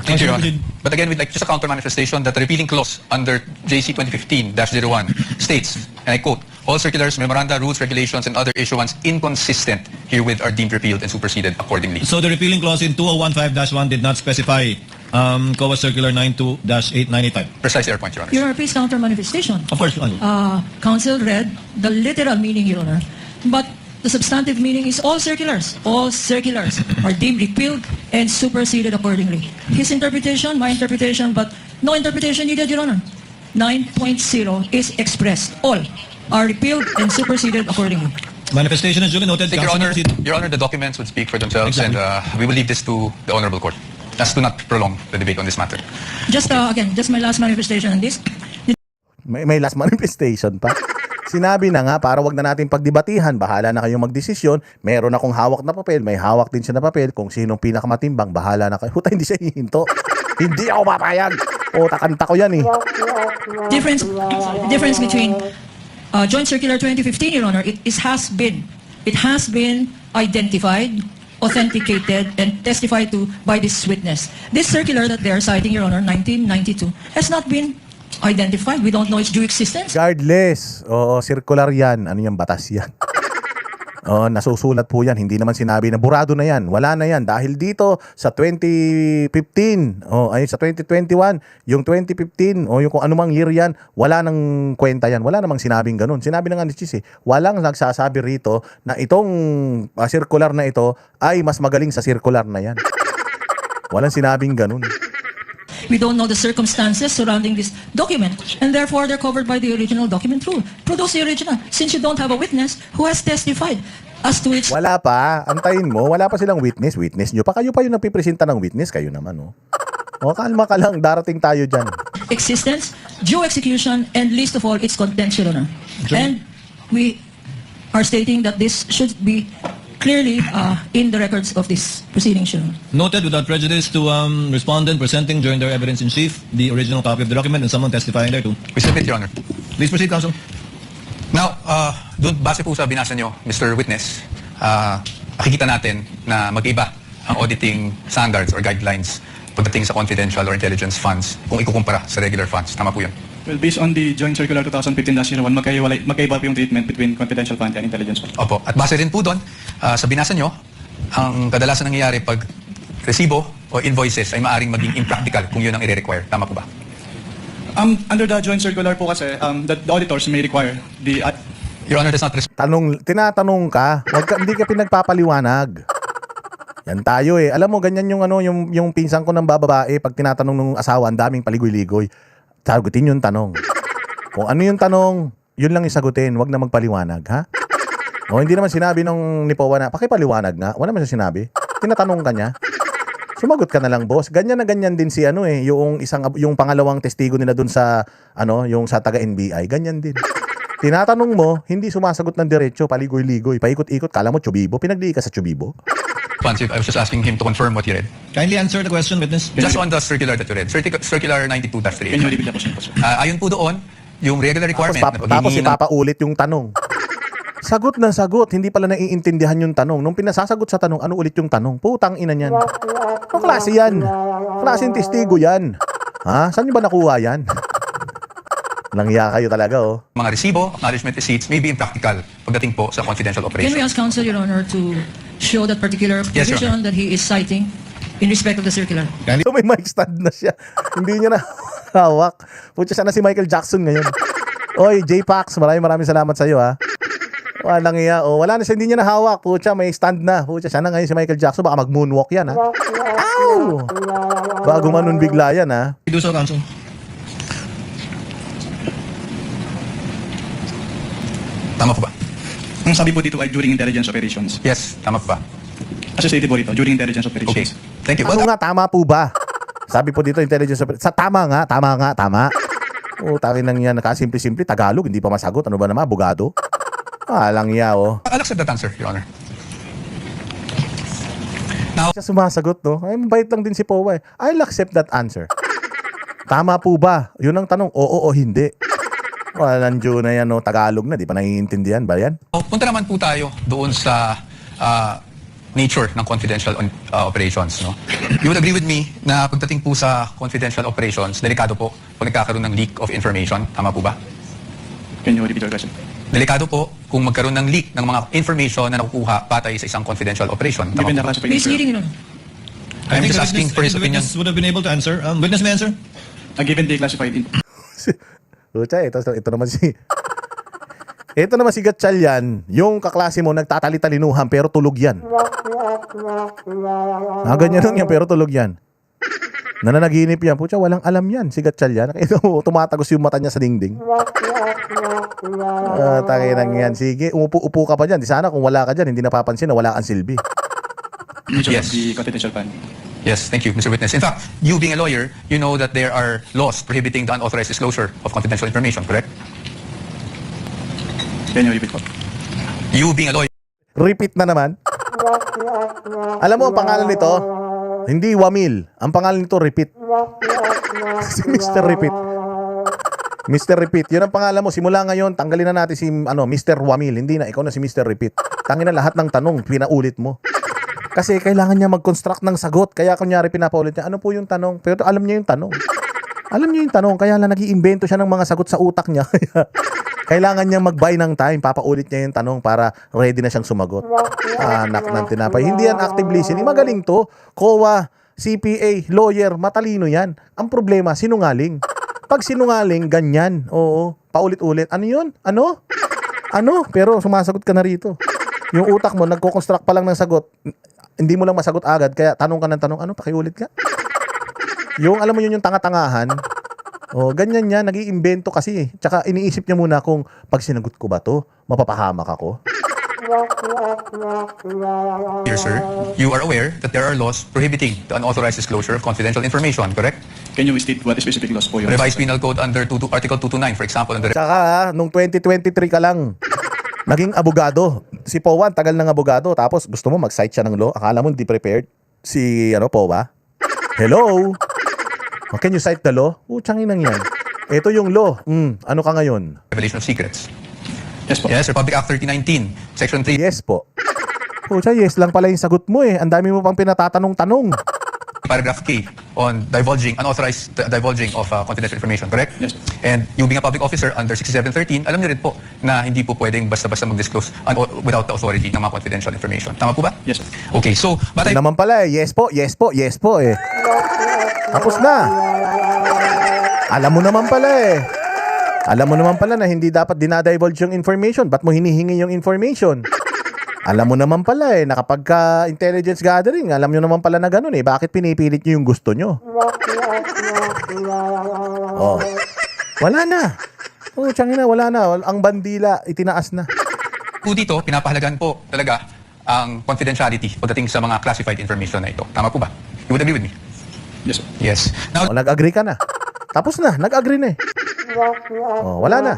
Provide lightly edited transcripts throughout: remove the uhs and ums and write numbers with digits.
Thank you, Your Honor. But again, we'd like just a counter manifestation that the repealing clause under JC 2015-01 states, and I quote, all circulars, memoranda, rules, regulations, and other issuance inconsistent herewith are deemed repealed and superseded accordingly. So the repealing clause in 2015-1 did not specify COA Circular 92-8985. Precisely our point, Your Honor. Your Honor, please counter manifestation. Of course, Counsel read the literal meaning, Your Honor, but the substantive meaning is all circulars are deemed repealed and superseded accordingly. His interpretation, my interpretation, but no interpretation needed, Your Honor. 9.0 is expressed. All are repealed and superseded accordingly. manifestation is duly noted. Your Honor, Your Honor, the documents would speak for themselves, Exactly. and we will leave this to the Honorable Court. As to not prolong the debate on this matter. Just again, just my last manifestation on this. May last manifestation pa. Sinabi na nga, para wag na natin pagdebatihan, bahala na kayong magdesisyon. Meron akong hawak na papel, may hawak din siya na papel. Kung sinong pinakamatimbang, bahala na kayo. Huta, hindi siya hihinto. Hindi ako papayag. O, takanta ko yan eh. Difference between Joint Circular 2015, Your Honor, it has been identified, authenticated, and testified to by this witness. This circular that they are citing, Your Honor, 1992, has not been identified. We don't know its due existence. Regardless, oo, circular yan. Ano yung batas yan? Oo, nasusulat po yan. Hindi naman sinabi na burado na yan. Wala na yan. Dahil dito sa 2015, ay sa 2021, yung 2015, yung kung anumang year yan, wala nang kwenta yan. Wala namang sinabing ganun. Sinabi na nga ni Chis, walang nagsasabi rito na itong circular na ito ay mas magaling sa circular na yan. Walang sinabing ganun. We don't know the circumstances surrounding this document, and therefore they're covered by the original document rule. Produce the original, since you don't have a witness who has testified as to its Wala pa. Antayin mo. Wala pa silang witness. Witness nyo pa. Kayo pa yung nagpipresenta ng witness. Kayo naman, oh. O, kalma ka lang. Darating tayo dyan. existence, due execution, and least of all, its contents, Your Honor. And we are stating that this should be clearly in the records of this proceeding, Your Honor. Noted without prejudice to respondent presenting during their evidence in chief the original copy of the document and someone testifying thereto. We submit, Your Honor. Please proceed, counsel. Now, doon base po sa binasa nyo, Mr. Witness, makikita natin na mag-iba ang auditing standards or guidelines pagdating sa confidential or intelligence funds kung ikukumpara sa regular funds. Tama po yun. Well, based on the Joint Circular 2015-01, magkaiba po yung treatment between confidential fund and intelligence fund. Opo. At base rin po doon, sa binasa nyo, ang kadalasan nangyayari pag resibo o invoices ay maaring maging impractical kung yun ang i-require. Tama po ba? Under the Joint Circular po kasi, the auditors may require the... Your Honor, that's not Tinatanong ka. Hindi ka pinagpapaliwanag. Yan tayo eh. Alam mo, ganyan yung pinsan ko ng babae, pag tinatanong ng asawa, ang daming paligoy-ligoy. Sagutin yung tanong. Kung ano yung tanong, yun lang isagutin. Huwag na magpaliwanag, ha? O, hindi naman sinabi nung ni Powa na, pakipaliwanag nga. Wala naman siya sinabi. Tinatanong ka niya. Sumagot ka na lang, boss. Ganyan na ganyan din si yung pangalawang testigo nila dun sa yung sa taga NBI. Ganyan din. Tinatanong mo, hindi sumasagot ng diretso, paligoy-ligoy, paikot-ikot, kala mo Chubibo, pinagdi ka sa Chubibo. funds. I was just asking him to confirm what he read. Kindly answer the question, witness. Just on the circular that you read. Circular 92-3. Can you repeat the question? Ayon po doon, yung regular requirement na Tapos paghihingi ng... ipapaulit yung tanong. Sagot na sagot, hindi pala naiintindihan yung tanong. Nung pinasasagot sa tanong, ano ulit yung tanong? Putang ina niyan. Ano klase yan? Klaseng testigo yan. Ha? Saan nyo ba nakuha yan? Langya kayo talaga, oh. Mga resibo, acknowledgement receipts may be impractical pagdating po sa confidential Can operation. we ask Counsel, Your Honor, to show that particular Yes, Your provision that he is citing in respect of the circular? So may mic stand na siya. Hindi niya na hawak. Pucha, siya na si Michael Jackson ngayon. Oy, J-Pax, maraming salamat sa iyo, ha. Walang iya. Oh, wala na siya, hindi niya na hawak. Pucha, may stand na. Pucha, siya na ngayon si Michael Jackson. Baka mag-moonwalk yan, ha. Ow! Bago manon bigla yan, ha. Do so, counsel. Tama po ba? Ang sabi po dito ay during intelligence operations. Yes, tama po ba? As stated po dito, during intelligence Okay. operations. Thank you. Ano nga, tama po ba? Sabi po dito, intelligence sa tama. Oh, takin lang yan, nakasimple-simple, Tagalog, hindi pa masagot. Ano ba naman, abogado? Lang iya, oh. I'll accept that answer, Your Honor. Siya sumasagot, no? Ay, mabait lang din si Powa, eh. I'll accept that answer. Tama po ba? Yun ang tanong, oo o hindi. Walang Diyo na yan, no? Tagalog na, di pa naiintindihan ba yan? Punta naman po tayo doon sa nature ng confidential operations. No? You would agree with me na pagdating po sa confidential operations, delikado po pag nagkakaroon ng leak of information. Tama po ba? Can you repeat your question? Delikado po kung magkaroon ng leak ng mga information na nakukuha patay sa isang confidential operation. Tama Given the po ba? classified nature, Misleading, Your Honor. I'm just asking for his the opinion. witness would have been able to answer. Witness may answer. given the classified Pucha, ito naman si... Ito naman si Gatchalian, yung kaklase mo nagtatali-talinuhan pero tulog yan. Ganyan lang yan pero tulog yan. Nananaginip yan. Pucha, walang alam yan si Gatchalian. Ito mo, tumatagos yung mata niya sa dingding. Takinang yan. Sige, umupo-upo ka pa dyan. Di sana kung wala ka dyan, hindi napapansin na wala kang silbi. nature Yes. of the confidential fund. Yes, thank you, Mr. Witness. In fact, you being a lawyer, you know that there are laws prohibiting the unauthorized disclosure of confidential information, correct? Can you repeat po? You being a lawyer, Repeat na naman. Alam mo ang pangalan nito? Hindi Wamil. Ang pangalan nito Repeat. Si Mr. Repeat. Mr. Repeat. Yun ang pangalan mo. Simula ngayon, tanggalin na natin si Mr. Wamil. Hindi na, ikaw na si Mr. Repeat. Tangin na lahat ng tanong, pinaulit mo. Kasi kailangan niya mag-construct ng sagot. Kaya kunyari pinapaulit niya, ano po yung tanong? Pero alam niya yung tanong. Alam niya yung tanong. Kaya lang nag-iimbento siya ng mga sagot sa utak niya. Kailangan niya mag-buy ng time. Papaulit niya yung tanong para ready na siyang sumagot. Anak ng tinapay. Hindi yan active listening. Magaling to. COA, CPA, lawyer, matalino yan. Ang problema, sinungaling. Pag sinungaling, ganyan. Oo. Paulit-ulit. Ano yun? Ano? Ano? Pero sumasagot ka na rito. Yung utak mo, nagko-construct pa lang ng sagot. Hindi mo lang masagot agad. Kaya tanong ka ng tanong. Ano? Pakiulit ka? Yung alam mo yun yung tanga-tangahan. Ganyan yan. Nag-iimbento kasi. Tsaka iniisip niya muna kung pag sinagot ko ba to, mapapahamak ako. Dear sir, you are aware that there are laws prohibiting the unauthorized disclosure of confidential information, correct? Can you state what specific laws po yun? Revised Penal Code under Article 229, for example, under Tsaka nung 2023 ka lang, naging abogado. Si Powan, tagal ng abogado. Tapos gusto mo mag-cite siya ng law. Akala mo hindi prepared. Si Powa. Hello? Can you cite the law? Tsangin nang yan. Ito yung law. Ano ka ngayon? Revelation of Secrets. Yes po. Yes, Republic Act 3019, Section 3. Yes po. Yes lang pala yung sagot mo eh. Ang dami mo pang pinatatanong-tanong. Paragraph K on unauthorized divulging of confidential information, correct? Yes. And you being a public officer under 6713, alam niyo rin po na hindi po pwedeng basta-basta mag-disclose without the authority ng mga confidential information. Tama po ba? Yes. Okay, so, Ito naman pala eh. Yes po, yes po, yes po eh. Tapos na. Alam mo naman pala eh. Alam mo naman pala na hindi dapat dinadivulge yung information. Ba't mo hinihingi yung information? Alam mo naman pala eh, na kapag intelligence gathering, alam nyo naman pala na ganun eh. Bakit pinipilit nyo yung gusto nyo? Wala na. Tiyangin na, wala na. Ang bandila, itinaas na. po dito, pinapahalagan po talaga ang confidentiality pagdating sa mga classified information na ito. Tama po ba? You would agree with me? Yes po. Yes. Now, Nag-agree ka na. Tapos na, nag-agree na eh. Wala na.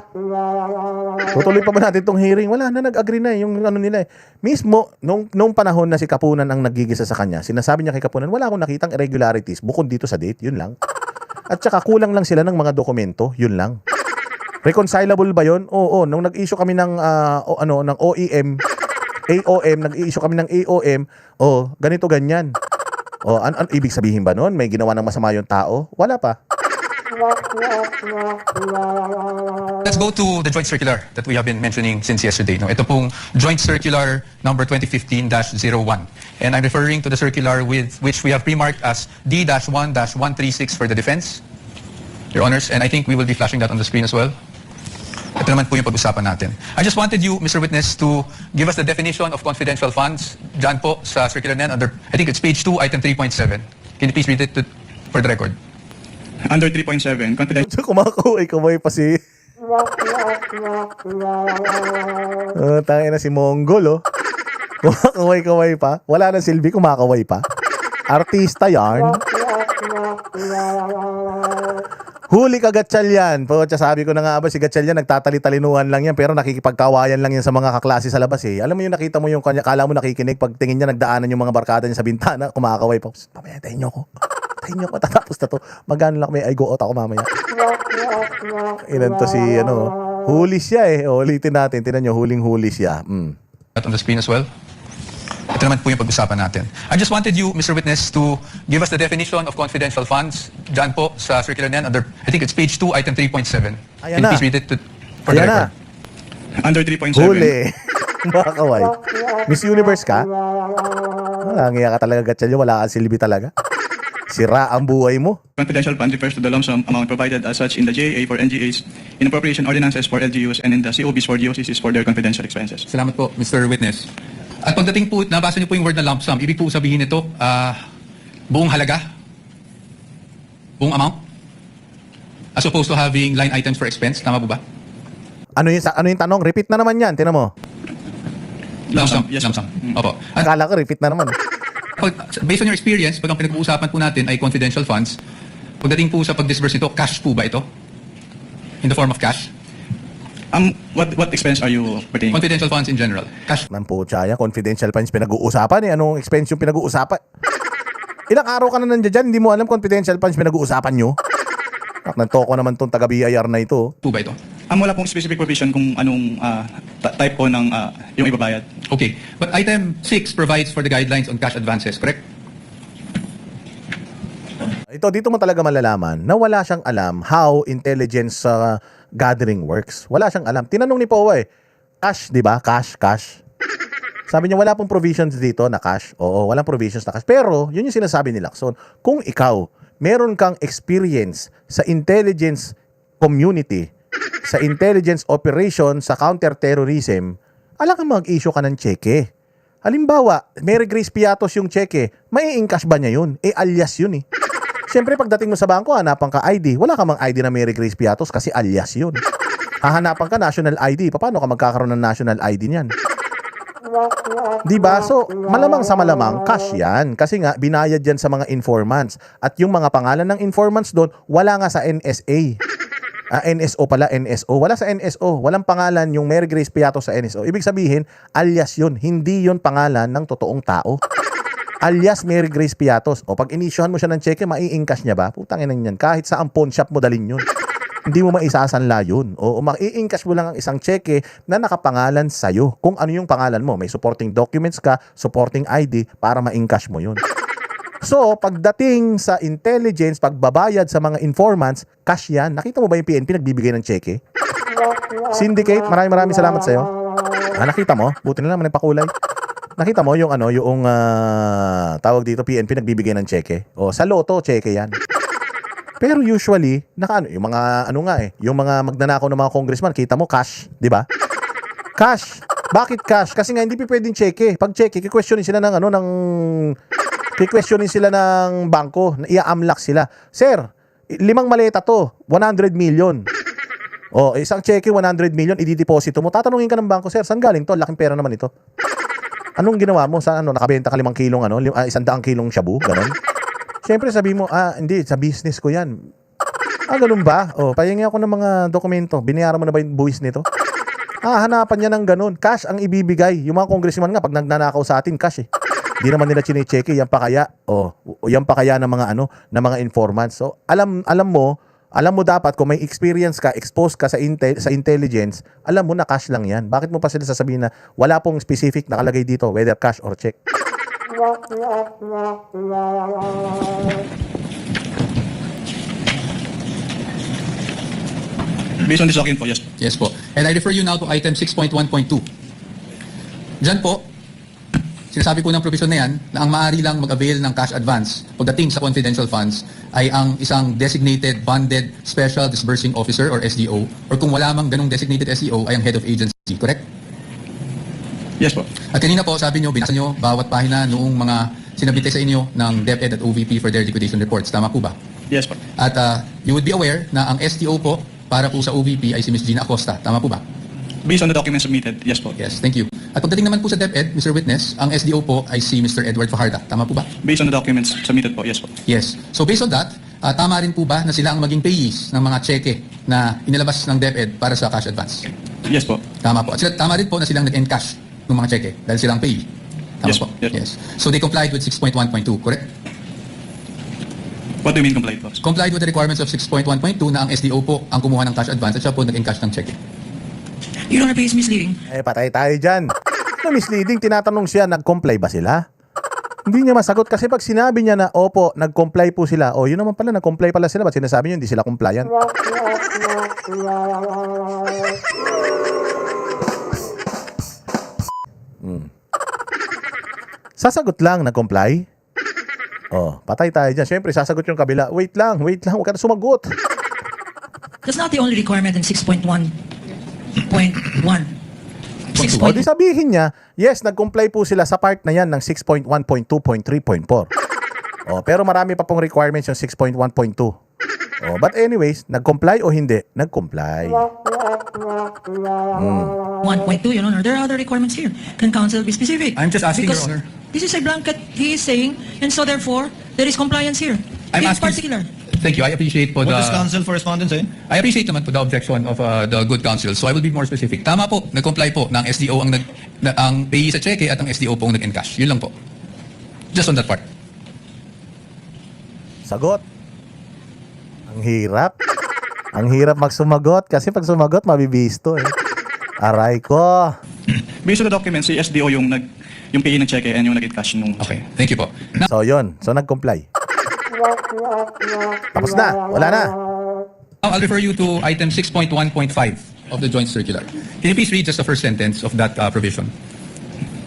Tutuloy pa ba natin itong hearing? Wala na, nag-agree na eh. Yung ano nila eh. Mismo, nung panahon na si Kapunan ang nagigisa sa kanya, sinasabi niya kay Kapunan, wala akong nakitang irregularities bukod dito sa date, yun lang. At saka kulang lang sila ng mga dokumento, yun lang. Reconcilable ba yun? Oo, nung nag-issue kami ng ng OEM, AOM, nag-issue kami ng AOM, ganito ganyan. An ibig sabihin ba nun? May ginawa ng masama yung tao? Wala pa. let's go to the joint circular that we have been mentioning since yesterday. No? Ito pong joint circular number 2015-01. And I'm referring to the circular with which we have pre-marked as D-1-136 for the defense, Your Honors. And I think we will be flashing that on the screen as well. Ito naman po yung pag-usapan natin. I just wanted you, Mr. Witness, to give us the definition of confidential funds. Diyan po sa circular na yan, under, I think it's page 2, item 3.7. Can you please read it for the record? Under 3.7, confidential Kumakaway pa si... Tangin na si Mongol, Kumakaway pa. Wala na silbi, kumakaway pa. Artista yarn. Huli ka, Gatchalian. Sabi ko na nga ba, si Gatchalian nagtatali-talinuhan lang yan, pero nakikipagkawayan lang yan sa mga kaklase sa labas eh. Alam mo yung nakita mo yung kanya, kala mo nakikinig, pag tingin niya nagdaanan yung mga barkada niya sa bintana, kumakaway pa. Mamaya, tayo nyo ko. Tatapos na to. Magano lang may I go out ako mamaya. Ilan to si, huli siya eh. Ulitin natin. Tinan nyo, huling-huli siya. On the screen as well. Ito naman po yung pag-usapan natin. I just wanted you, Mr. Witness, to give us the definition of confidential funds. Diyan po sa circular niyan, under, I think it's page 2, item 3.7. Ayan Can you na. please read it for the Ayan na. record? Under 3.7. Huli. Mga kaway. Miss Universe ka? Wala, nga ka talaga, Gatchalyo. Wala kang silbi talaga. Sira ang buhay mo. Confidential fund refers to the lump sum amount provided as such in the JA for NGAs, in appropriation ordinances for LGUs, and in the COBs for DOCCs for their confidential expenses. Salamat po, Mr. Witness. At pagdating po, nabasa niyo po yung word na lump sum. Ibig po sabihin nito, buong halaga? Buong amount? As opposed to having line items for expense? Tama po ba? Ano yung tanong? Repeat na naman yan. Tinan mo. Lump sum, yes, Lump sum. Opo. At Akala ko repeat na naman. based on your experience, pag ang pinag-uusapan po natin ay confidential funds, pagdating po sa pag-disburse nito, cash po ba ito? In the form of cash? What expense are you pertaining? Confidential funds in general. Cash. Nang po, Chaya. Confidential funds pinag-uusapan eh. Anong expense yung pinag-uusapan? Ilang araw ka na nandiyan dyan, hindi mo alam confidential funds pinag-uusapan nyo? Nagtoko naman tong taga-BIR na ito. Po ba ito? Wala pong specific provision kung anong type po ng yung ibabayad. Okay. But item 6 provides for the guidelines on cash advances, correct? Ito, dito mo talaga malalaman na wala siyang alam how intelligence gathering works. Wala siyang alam. Tinanong ni Powa eh, cash, di ba? Cash. Sabi niya, wala pong provisions dito na cash. Oo, walang provisions na cash. Pero, yun yung sinasabi ni Lacson. Kung ikaw, meron kang experience sa intelligence community, sa intelligence operation, sa counter-terrorism, alam kang mag-issue ka ng cheque. Halimbawa, Mary Grace Piatos yung cheque, may encash ba niya yun? Alias yun eh. Siyempre, pagdating mo sa bangko, hanapan ka ID. Wala ka mang ID na Mary Grace Piatos kasi alias yun. Hahanapan ka national ID. Paano ka magkakaroon ng national ID niyan? Diba? So, malamang sa malamang, cash yan. Kasi nga, binayad yan sa mga informants. At yung mga pangalan ng informants doon, wala nga sa NSA. NSO pala, NSO. Wala sa NSO. Walang pangalan yung Mary Grace Piatos sa NSO. Ibig sabihin, alias yun. Hindi yun pangalan ng totoong tao. Alias Mary Grace Piatos. O pag inisyuhan mo siya ng cheque, mai-encash niya ba? Putangin na yan. Kahit sa pawn shop mo dalhin yun. Hindi mo maisasanla yun. O mai-encash mo lang ang isang cheque na nakapangalan sa'yo. Kung ano yung pangalan mo. May supporting documents ka, supporting ID para ma-encash mo yun. So, pagdating sa intelligence, pagbabayad sa mga informants, cash yan. Nakita mo ba yung PNP nagbibigay ng cheque? Syndicate, maraming salamat sa'yo. Nakita mo? Buti na naman yung pakulay. Nakita mo yung tawag dito PNP nagbibigay ng cheque? O, sa loto, cheque yan. Pero usually, yung mga yung mga magnanakaw ng mga congressman, kita mo cash, di ba? Cash. Bakit cash? Kasi nga hindi pwedeng cheque. Pag cheque, kikwestiyonin sila ng bangko, na ia-amlak sila. Sir, 5 maleta to, 100 million. O, isang cheque, 100 million, i-deposito mo. Tatanungin ka ng bangko, sir, saan galing to? Laking pera naman ito. Anong ginawa mo? Nakabenta ka 5 kilong, 100 kilong shabu? Ganon. Siyempre, sabi mo, hindi, sa business ko yan. Ganun ba? O, pahingi ako ng mga dokumento. Binayaran mo na ba yung buwis nito? Hanapan niya ng ganun. Cash ang ibibigay. Yung mga congressman nga, pag nagnanakaw sa atin, cash eh. Di naman nila chine-check, yan pa kaya? Yan pa kaya ng mga ng mga informants. So, alam mo dapat kung may experience ka, exposed ka sa intelligence, alam mo na cash lang yan. Bakit mo pa sila sasabihin na wala pong specific nakalagay dito, whether cash or check? Based on this document po, yes po. Yes po. And I refer you now to item 6.1.2. Diyan po, sinasabi po ng provision na yan na ang maaari lang mag-avail ng cash advance pagdating sa confidential funds ay ang isang designated bonded special disbursing officer or SDO, or kung wala mang ganung designated SDO ay ang head of agency, correct? Yes po. At kanina po sabi nyo, binasa nyo bawat pahina noong mga sinabite sa inyo ng DepEd at OVP for their liquidation reports. Tama po ba? Yes po. At you would be aware na ang SDO po para po sa OVP ay si Ms. Gina Acosta. Tama po ba? Based on the documents submitted, yes po. Yes, thank you. At pagdating naman po sa DepEd, Mr. Witness, ang SDO po ay si Mr. Edward Fajarda. Tama po ba? Based on the documents submitted po, yes po. Yes. So based on that, tama rin po ba na sila ang maging payees ng mga cheque na inilabas ng DepEd para sa cash advance? Yes po. Tama po. At sila, tama rin po na silang nag-encash ng mga cheque dahil silang payee. Tama Yes po. Yes. Yes. So they complied with 6.1.2, correct? What do you mean complied po? Complied with the requirements of 6.1.2 na ang SDO po ang kumuha ng cash advance at siya po nag-encash ng cheque. Your Honor, please misleading. Patay tayo dyan. no misleading, tinatanong siya, nag-comply ba sila? Hindi niya masagot kasi pag sinabi niya na, opo, nag-comply po sila. O, yun naman pala, nag-comply pala sila. Ba't sinasabi niyo, hindi sila compliant? Sasagot lang, nag-comply? Oh, patay tayo dyan. Siyempre, sasagot yung kabila. Wait lang, huwag ka na sumagot. That's not the only requirement in 6.1.1. O di sabihin niya, yes, nag-comply po sila sa part na yan ng 6.1.2.3.4. Oh, pero marami pa pong requirements yung 6.1.2. Oh, but anyways, nag-comply o hindi? Nag-comply. 1.2, Your Honor. There are other requirements here. Can counsel be specific? I'm just asking, Because Your Honor. this is a blanket he is saying, and so therefore, there is compliance here. I'm In asking- particular. Thank you. I appreciate po What the... does counsel for respondent say? I appreciate naman po the objection of the good counsel. So I will be more specific. Tama po, nag-comply po ng SDO ang payee sa cheque at ang SDO po ang nag-encash. Yun lang po. Just on that part. Sagot. Ang hirap. Ang hirap magsumagot kasi pag sumagot, mabibisto eh. Aray ko. Based on the documents, si SDO yung payee ng cheque and yung nag-cash nung... Okay. Thank you po. Now, So yun. So nag-comply. Tapos na. Wala na. I'll refer you to item 6.1.5 of the joint circular. Can you please read just the first sentence of that provision?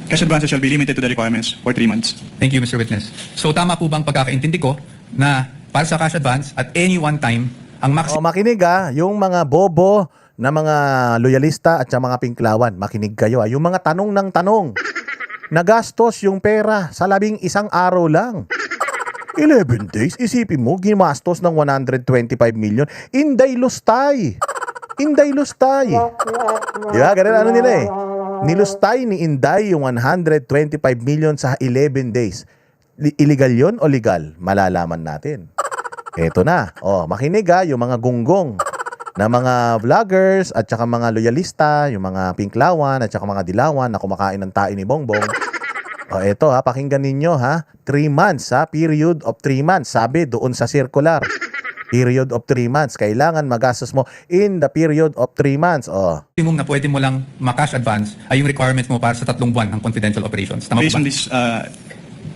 Cash advances shall be limited to the requirements for 3 months. Thank you, Mr. Witness. So tama po bang pagkakaintindi ko na para sa cash advance at any one time, ang O maximum makinig yung mga bobo na mga loyalista at sa mga pinklawan. Makinig kayo Yung mga tanong ng tanong. Nagastos yung pera sa 11 araw lang. 11 days, isipin mo, gimastos ng 125 million. Inday lustay. Inday lustay. Di ba? Ganun ano nila eh. Nilustay ni Inday yung 125 million sa 11 days. Illegal yun o legal? Malalaman natin. Eto na. Makinig yung mga gunggong na mga vloggers at saka mga loyalista, yung mga pinklawan at saka mga dilawan na kumakain ng tae ni Bongbong. Eto pakinggan ninyo 3 months period of 3 months. Sabi doon sa circular. Period of 3 months. Kailangan magastos mo in the period of 3 months. na pwede mo lang makash advance ay yung requirements mo para sa 3 buwan ng confidential operations. Tama Based po on ba? this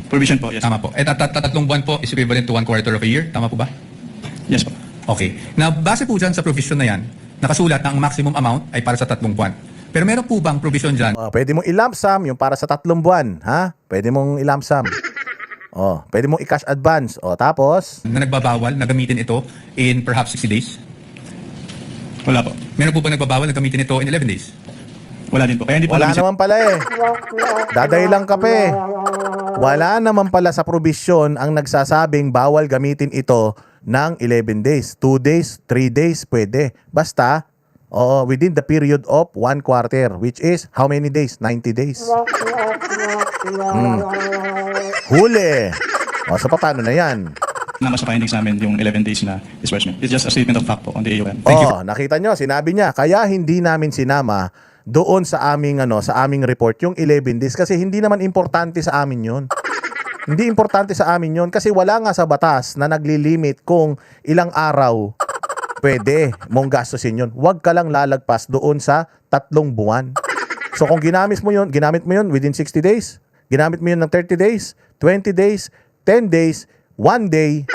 provision po, yes. Tama po. At 3 buwan po is equivalent to 1/4 of a year. Tama po ba? Yes po. Okay. Now, base po dyan sa provision na yan, nakasulat na ang maximum amount ay para sa 3 buwan. Pero meron po bang provision dyan? Pwede mong i-lump sum yung para sa 3 buwan. Pwede mong i-lump sum. Pwede mong i-cash advance. Tapos, Na nagbabawal na gamitin ito in perhaps 60 days? Wala po. Meron po ba nagbabawal na gamitin ito in 11 days? Wala din po. Kaya hindi po wala alam naman pala Daday lang ka pa Wala naman pala sa probisyon ang nagsasabing bawal gamitin ito ng 11 days. 2 days, 3 days, pwede. Basta, within the period of 1/4, which is how many days? 90 days. Huli. So paano na yan? naman sa findings namin yung 11 days na disbursement. It's just a statement of fact po on the AUM. Nakita nyo, sinabi niya, kaya hindi namin sinama doon sa aming report yung 11 days kasi hindi naman importante sa amin yun. Hindi importante sa amin yun kasi wala nga sa batas na naglilimit kung ilang araw pwede mong gastusin yun. Huwag ka lang lalagpas doon sa 3 buwan. So kung ginamit mo yun within 60 days, ginamit mo yun ng 30 days, 20 days, 10 days, 1 day,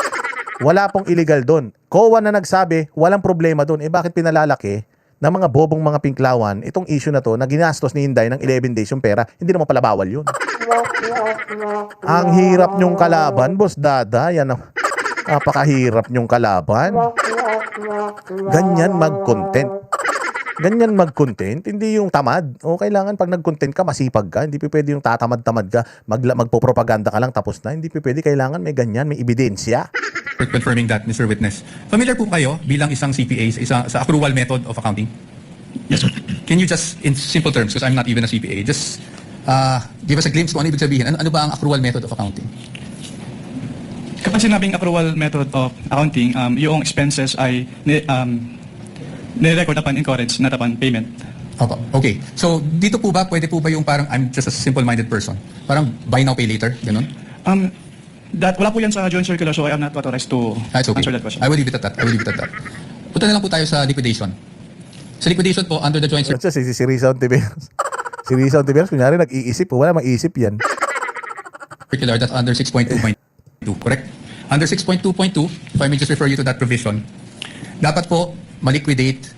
wala pong illegal doon. COA na nagsabi, walang problema doon. Bakit pinalalaki ng mga bobong mga pinklawan itong issue na to na ginastos ni Inday ng 11 days yung pera? Hindi naman pala bawal yun. Ang hirap nyong kalaban, Boss Dada. Yan ang napakahirap nyong kalaban. Ganyan mag-content, hindi yung tamad. Kailangan pag nag-content ka, masipag ka. Hindi pwede yung tatamad-tamad ka, magpo-propaganda ka lang tapos na. Hindi pwede, kailangan may ganyan, may ebidensya. For confirming that, Mr. Witness. Familiar po kayo bilang isang CPA sa accrual method of accounting? Yes, sir. Can you just, in simple terms, because I'm not even a CPA, just give us a glimpse kung ano ibig sabihin. Ano ba ang accrual method of accounting? Kapag sinabing accrual method of accounting, yung expenses ay nirecord upon encourage, not upon payment. Opo. Okay. So, dito po ba, pwede po ba yung parang, I'm just a simple-minded person? Parang buy now, pay later? Ganun? Wala po yan sa joint circular, so I am not authorized to It's okay. answer that question. I will leave it at that. Punta na lang po tayo sa liquidation. Sa liquidation po, under the joint circular, Si Rizal TV. Si Risa Ontiveros, kunyari nag-iisip, wala maisip yan. circular that's under 6.2.2, correct? Under 6.2.2, if I may just refer you to that provision, dapat po maliquidate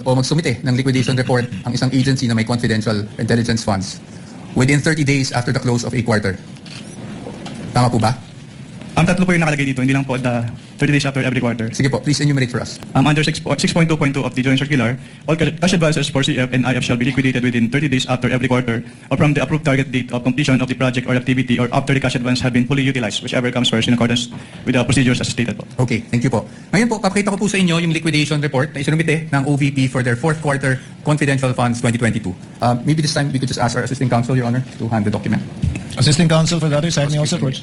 o magsumite ng liquidation report ang isang agency na may confidential intelligence funds within 30 days after the close of a quarter. Tama po ba? Ang tatlo po yung nakalagay dito, hindi lang po the 30 days after every quarter. Sige po, please enumerate for us. Under 6.2.2 of the joint circular, all cash advances for CF and IF shall be liquidated within 30 days after every quarter or from the approved target date of completion of the project or activity or after the cash advance have been fully utilized, whichever comes first in accordance with the procedures as stated po. Okay, thank you po. Ngayon po, papakita ko po sa inyo yung liquidation report na isinumite ng OVP for their fourth quarter confidential funds 2022. Maybe this time we could just ask our assisting counsel, Your Honor, to hand the document. Assisting counsel for the other side, may also course.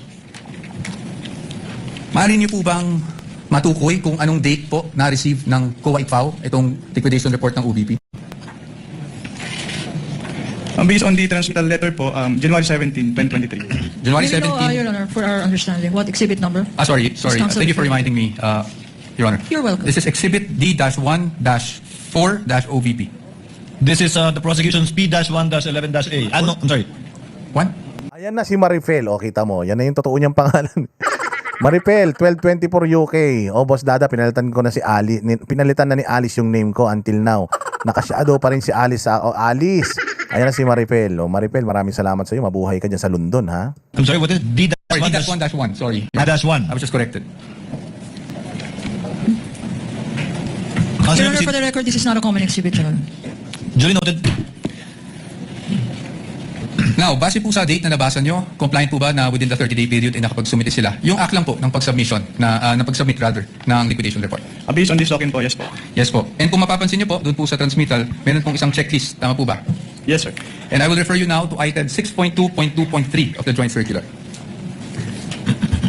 Maaari niyo po bang matukoy kung anong date po na-receive ng COA ICFAO itong liquidation report ng OVP? Based on the transmittal letter po, January 17, 2023. January May we know, 17. Your Honor, for our understanding, what exhibit number? Sorry. Counsel, Thank you for reminding me, Your Honor. You're welcome. This is Exhibit D-1-4-OVP. This is the prosecution's P-1-11-A. No, I'm sorry. One? Ayan na si Marifel. O, kita mo. Yan na yung totoo niyang pangalan. Maripel, 1224 UK. O, Boss Dada, pinalitan ko na si Ali. Pinalitan na ni Alice yung name ko until now. Nakasyado pa rin si Alice. Alice. Ayan na si Maripel. O, Maripel, maraming salamat sa iyo. Mabuhay ka dyan sa London, ha? I'm sorry, what is Sorry, D-1-1? D-1-1. Sorry. D-1. I was just corrected. Your Honor, for the record, this is not a common exhibit, Your Honor. Duly noted. Now, base po sa date na nabasa nyo, compliant po ba na within the 30-day period ay nakapagsumite sila? Yung act lang po ng pag-submission, ng pag-submit rather, ng liquidation report. Based on this document po, yes po. Yes po. And kung mapapansin nyo po, doon po sa transmittal, meron pong isang checklist. Tama po ba? Yes, sir. And I will refer you now to item 6.2.2.3 of the joint circular.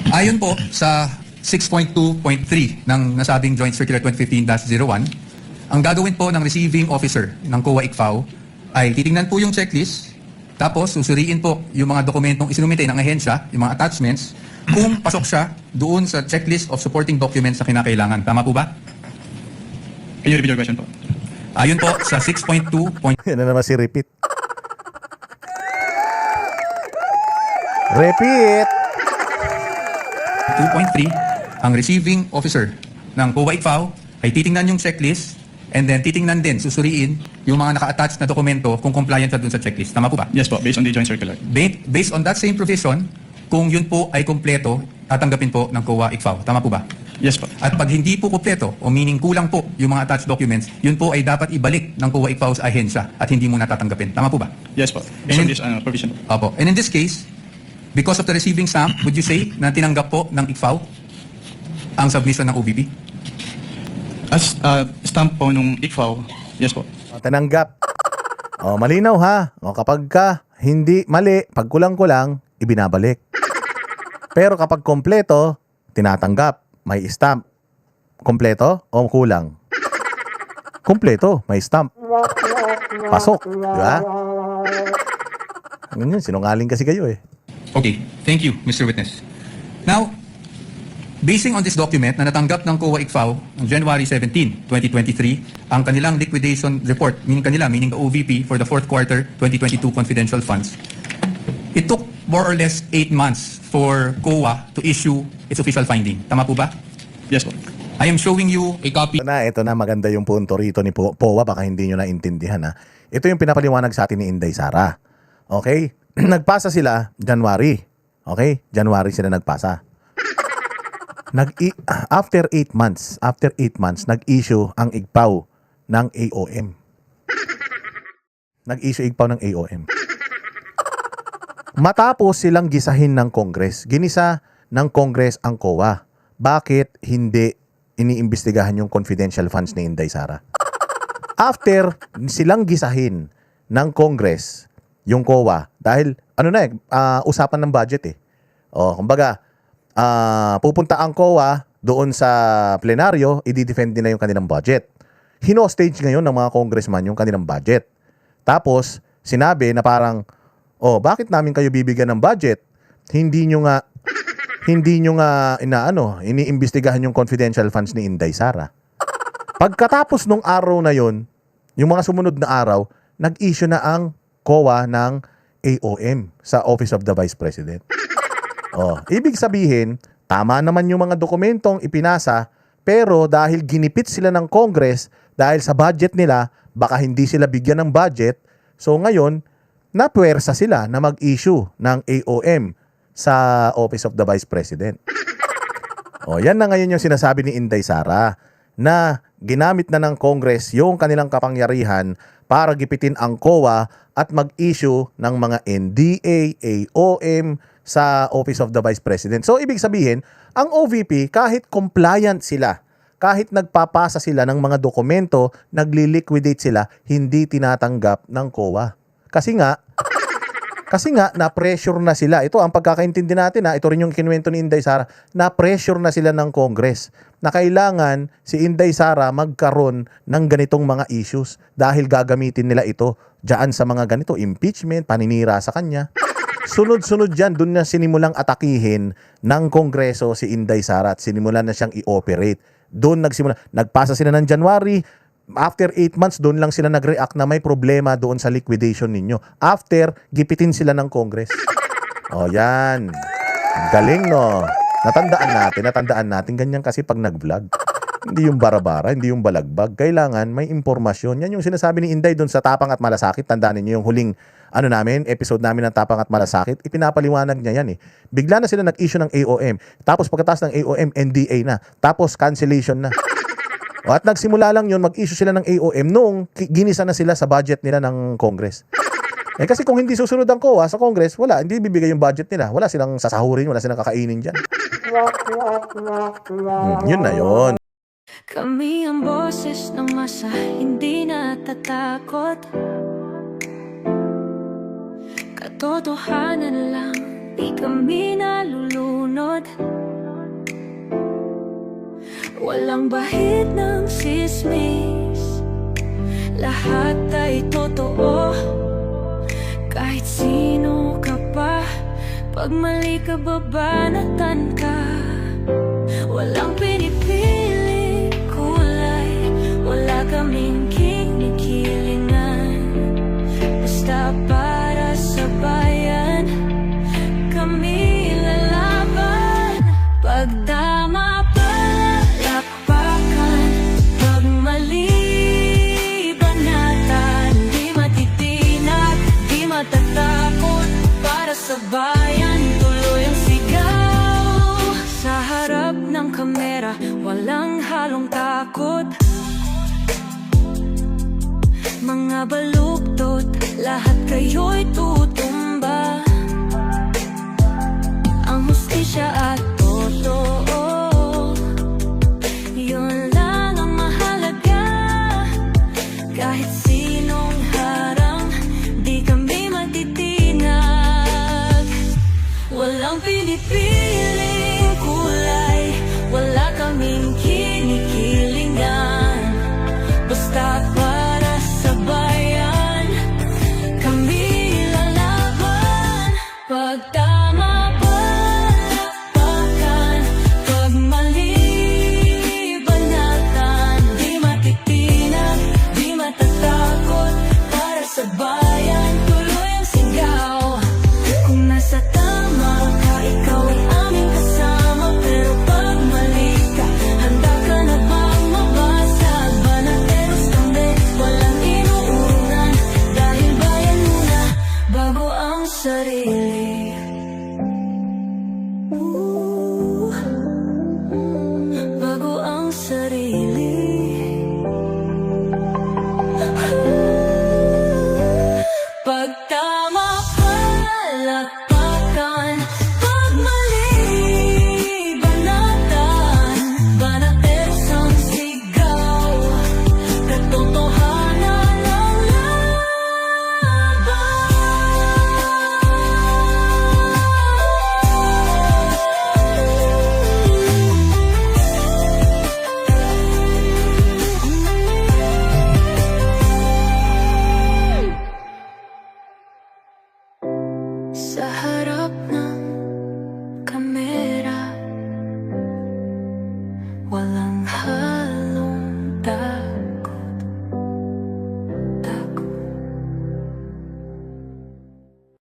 Ayon po sa 6.2.3 ng nasabing joint circular 2015-01, ang gagawin po ng receiving officer ng COA ICFAO ay titingnan po yung checklist, tapos susuriin po yung mga dokumentong isinumite ng ahensya, yung mga attachments, kung pasok siya doon sa checklist of supporting documents na kinakailangan. Tama po ba? Can you repeat your question po? Ayon po sa 6.2.2.3, Yan na naman si Repeat. Repeat! ang receiving officer ng COA ICFAO ay titingnan yung checklist and then titingnan din, susuriin yung mga naka-attach na dokumento kung compliant siya dun sa checklist. Tama po ba? Yes po, based on the joint circular. Based on that same provision, kung yun po ay kompleto, tatanggapin po ng COA ICFAO. Tama po ba? Yes po. At pag hindi po kompleto o meaning kulang po yung mga attached documents, yun po ay dapat ibalik ng COA ICFAO sa ahensya at hindi mo natatanggapin. Tama po ba? Yes po. Based on And- this provision po. Opo. And in this case, because of the receiving stamp, would you say na tinanggap po ng ICFAO ang submission ng OVP? As stamp po nung ICFAO, yes po. O, tinanggap. O, malinaw ha. O, kapag ka hindi mali, pag kulang-kulang, ibinabalik. Pero kapag kompleto, tinatanggap. May stamp. Kompleto o kulang? Kompleto, may stamp. Pasok, di ba? Ganyan, sinungaling kasi kayo eh. Okay, thank you, Mr. Witness. Now, basing on this document na natanggap ng COA ICFAO on January 17, 2023, ang kanilang liquidation report, meaning the OVP for the fourth quarter 2022 confidential funds, it took more or less 8 months for COA to issue its official finding. Tama po ba? Yes po. I am showing you a copy. Ito na, maganda yung punto rito ni POA, baka hindi nyo naintindihan ha. Ito yung pinapaliwanag sa atin ni Inday Sara. Okay? Nagpasa sila January. Okay? January sila nagpasa. After 8 months, nag-issue ang ICFAO ng AOM. Nag-issue ICFAO ng AOM. Matapos silang gisahin ng Congress, ginisa ng Congress ang COA. Bakit hindi iniimbestigahan yung confidential funds ni Inday Sara? After silang gisahin ng Congress yung COA, dahil usapan ng budget eh. O, kumbaga, pupunta ang COA doon sa plenaryo, i-defend nila yung kanilang budget. Hino-stage ngayon ng mga congressman yung kanilang budget. Tapos, sinabi na parang, bakit namin kayo bibigyan ng budget? Hindi nyo nga iniimbestigahan yung confidential funds ni Inday Sara. Pagkatapos nung araw na yon, yung mga sumunod na araw, nag-issue na ang COA ng AOM sa Office of the Vice President. Ibig sabihin, tama naman yung mga dokumentong ipinasa, pero dahil ginipit sila ng Congress, dahil sa budget nila, baka hindi sila bigyan ng budget, so ngayon, napuwersa sila na mag-issue ng AOM sa Office of the Vice President. Yan na ngayon yung sinasabi ni Inday Sara, na ginamit na ng Congress yung kanilang kapangyarihan para gipitin ang COA at mag-issue ng mga NDA, AOM sa Office of the Vice President. So, ibig sabihin, ang OVP, kahit compliant sila, kahit nagpapasa sila ng mga dokumento, nagli-liquidate sila, hindi tinatanggap ng COA. Kasi nga, na-pressure na sila. Ito, ang pagkakaintindi natin, ito rin yung kinuwento ni Inday Sara, na-pressure na sila ng Congress na kailangan si Inday Sara magkaroon ng ganitong mga issues dahil gagamitin nila ito dyan sa mga ganito, impeachment, paninira sa kanya. Sunod-sunod dyan, dun na sinimulang atakihin ng Kongreso si Inday Sara at sinimulan na siyang i-operate. Doon nagpasa sila ng January. After 8 months, doon lang sila nag-react na may problema doon sa liquidation ninyo. After, gipitin sila ng Congress. Yan. Galing, no? Natandaan natin. Ganyan kasi pag nag-vlog. Hindi yung bara-bara, hindi yung balagbag. Kailangan may impormasyon. Yan yung sinasabi ni Inday doon sa Tapang at Malasakit. Tandaan niyo yung huling episode namin ng Tapang at Malasakit. Ipinapaliwanag niya yan eh. Bigla na sila nag-issue ng AOM. Tapos pagkatapos ng AOM, NDA na. Tapos cancellation na. At nagsimula lang yun, mag-issue sila ng AOM noong ginisa na sila sa budget nila ng Congress. Kasi kung hindi susunod ang COA sa Congress, hindi bibigay yung budget nila. Wala silang sasahurin, wala silang kakainin dyan. Yun na yun. Kami ang boses ng masa, hindi natatakot. Katotohanan lang, di kami nalulunod. Walang bahid ng sismis, lahat ay totoo. Kahit sino ka pa, pag mali ka babanatan ka. Walang pinipili kulay, wala kaming kinikilingan. Basta para sa bayan, kami lalaban. Pagdama palakpakan, pag mali banatan, di matitinag, di matatakot. Para sa bayan, tuloy ang sigaw. Sa harap ng kamera, walang halong takot. Mga baluktot, lahat kayo'y tutumba. Ang hustisya